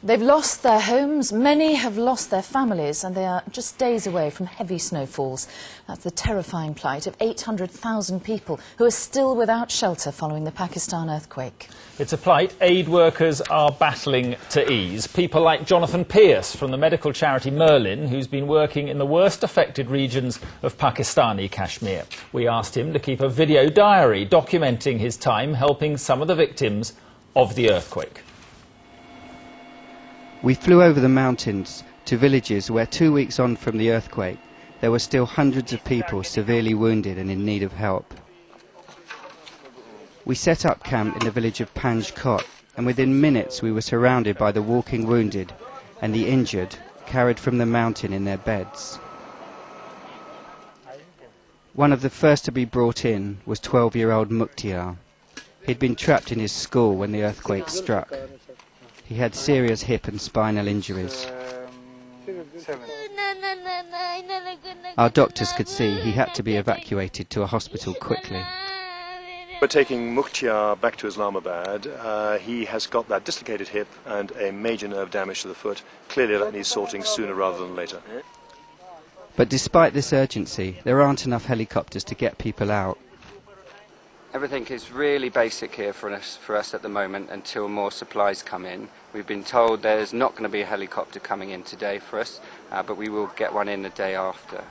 They've lost their homes, many have lost their families, and they are just days away from heavy snowfalls. That's the terrifying plight of 800,000 people who are still without shelter following the Pakistan earthquake. It's a plight aid workers are battling to ease. People like Jonathan Pierce from the medical charity Merlin, who's been working in the worst affected regions of Pakistani Kashmir. We asked him to keep a video diary documenting his time helping some of the victims of the earthquake. We flew over the mountains to villages where 2 weeks on from the earthquake there were still hundreds of people severely wounded and in need of help. We set up camp in the village of Panj Kot, and within minutes we were surrounded by the walking wounded and the injured carried from the mountain in their beds. One of the first to be brought in was 12-year-old Mukhtiar. He'd been trapped in his school when the earthquake struck. He had serious hip and spinal injuries. Our doctors could see he had to be evacuated to a hospital quickly. We're taking Mukhtiar back to Islamabad. He has got that dislocated hip and a major nerve damage to the foot. Clearly that needs sorting sooner rather than later. But despite this urgency, there aren't enough helicopters to get people out. Everything is really basic here for us at the moment until more supplies come in. We've been told there's not going to be a helicopter coming in today for us, but we will get one in the day after.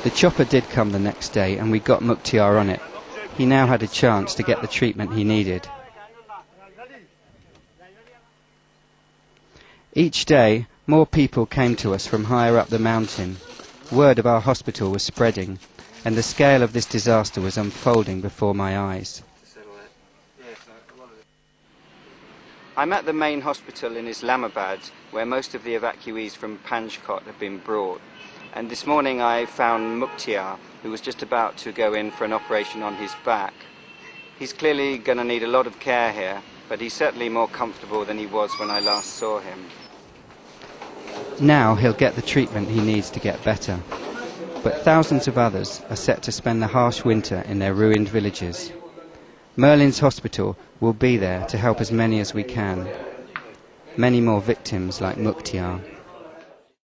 The chopper did come the next day and we got Mukhtiar on it. He now had a chance to get the treatment he needed. Each day, more people came to us from higher up the mountain. Word of our hospital was spreading, and the scale of this disaster was unfolding before my eyes. I'm at the main hospital in Islamabad, where most of the evacuees from Panj Kot have been brought. And this morning I found Mukhtiar, who was just about to go in for an operation on his back. He's clearly going to need a lot of care here, but he's certainly more comfortable than he was when I last saw him. Now he'll get the treatment he needs to get better. But thousands of others are set to spend the harsh winter in their ruined villages. Merlin's hospital will be there to help as many as we can. Many more victims like Mukhtiar.